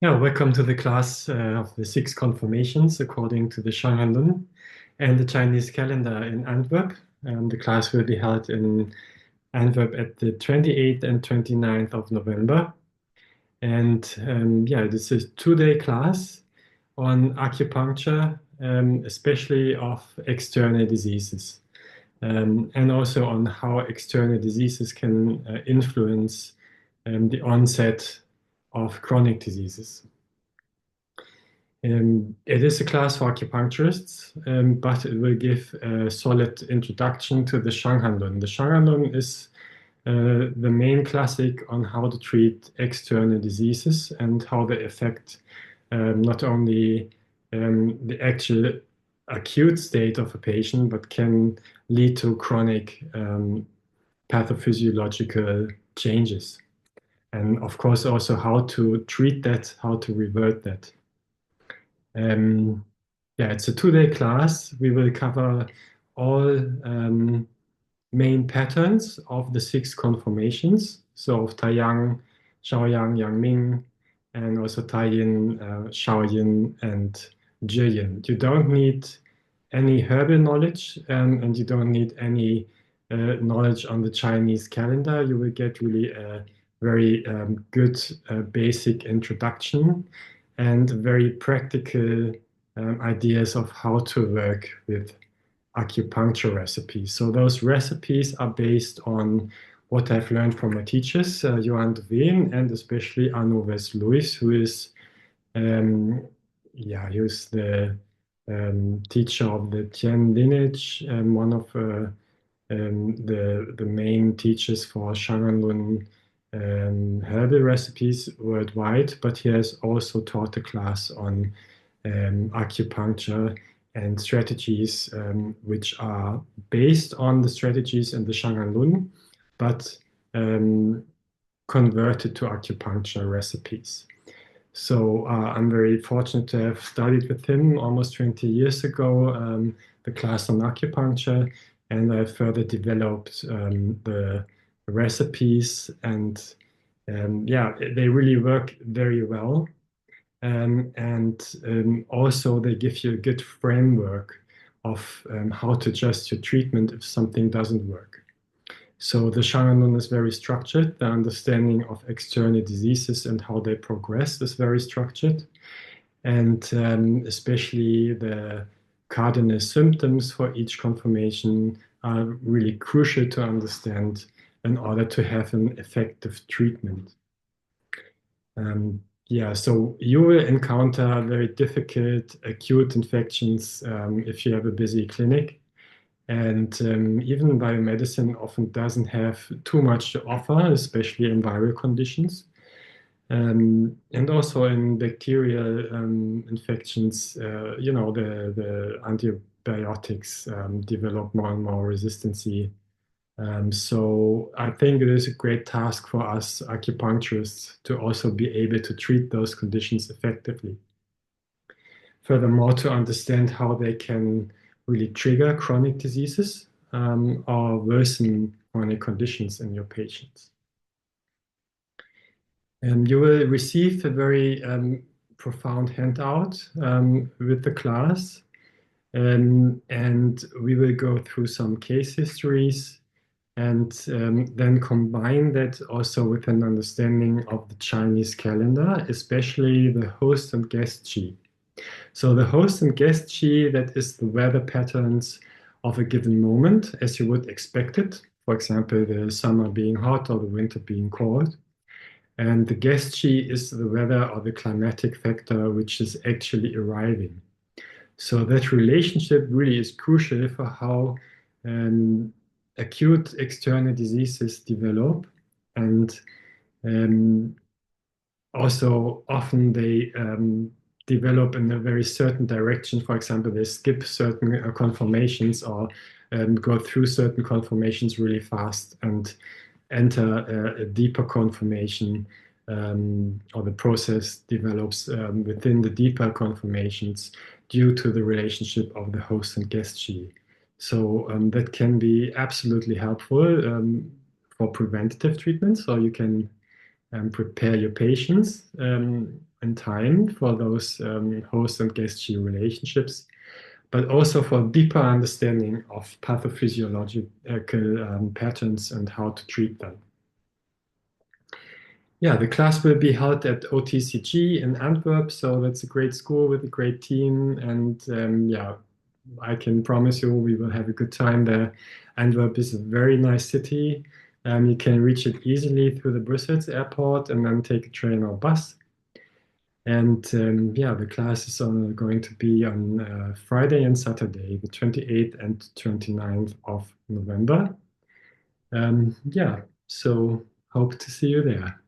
Yeah, welcome to the class of the six conformations according to the Shang Han Lun and the Chinese calendar in Antwerp. The class will be held in Antwerp at the 28th and 29th of November. And yeah, this is a two-day class on acupuncture, especially of external diseases, and also on how external diseases can influence the onset of chronic diseases. It is a class for acupuncturists, but it will give a solid introduction to the Shang Han Lun. The Shang Han Lun is the main classic on how to treat external diseases and how they affect not only the actual acute state of a patient, but can lead to chronic pathophysiological changes. And of course, also how to treat that, how to revert that. Um, yeah, it's a two-day class. We will cover all main patterns of the six conformations. So of Taiyang, Shaoyang, Yangming, and also Taiyin, Shaoyin, and Jiyin. You don't need any herbal knowledge, and you don't need any knowledge on the Chinese calendar. You will get really a very good basic introduction and very practical ideas of how to work with acupuncture recipes. So those recipes are based on what I've learned from my teachers, Johan de Veen, and especially Arno West-Louis, who is, um, yeah, he was the teacher of the Tian lineage, one of the main teachers for Shang Han Lun herbal recipes worldwide, but he has also taught a class on acupuncture and strategies which are based on the strategies in the Shang Han Lun, but um, converted to acupuncture recipes. So I'm very fortunate to have studied with him almost 20 years ago, the class on acupuncture, and I further developed the recipes, and yeah, they really work very well. And also, they give you a good framework of how to adjust your treatment if something doesn't work. So the Shang Han is very structured. The understanding of external diseases and how they progress is very structured. And especially the cardinal symptoms for each conformation are really crucial to understand in order to have an effective treatment. Yeah, so you will encounter very difficult acute infections if you have a busy clinic. And even biomedicine often doesn't have too much to offer, especially in viral conditions. And also in bacterial infections, the antibiotics develop more and more resistancy. So I think it is a great task for us acupuncturists to also be able to treat those conditions effectively. Furthermore, to understand how they can really trigger chronic diseases or worsen chronic conditions in your patients. And you will receive a very profound handout with the class. And we will go through some case histories and then combine that also with an understanding of the Chinese calendar, especially the host and guest qi. So the host and guest qi, that is the weather patterns of a given moment, as you would expect it. For example, the summer being hot or the winter being cold. And the guest qi is the weather or the climatic factor which is actually arriving. So that relationship really is crucial for how acute external diseases develop. And um, also often they develop in a very certain direction. For example, they skip certain conformations or go through certain conformations really fast and enter a deeper conformation, or the process develops within the deeper conformations due to the relationship of the host and guest qi. So that can be absolutely helpful for preventative treatment. So you can prepare your patients in time for those host and guest relationships, but also for deeper understanding of pathophysiological patterns and how to treat them. Yeah, the class will be held at OTCG in Antwerp, so that's a great school with a great team, and yeah, I can promise you we will have a good time there. Antwerp is a very nice city. You can reach it easily through the Brussels airport and then take a train or bus. And yeah, the class is going to be on Friday and Saturday, the 28th and 29th of November. Yeah, so hope to see you there.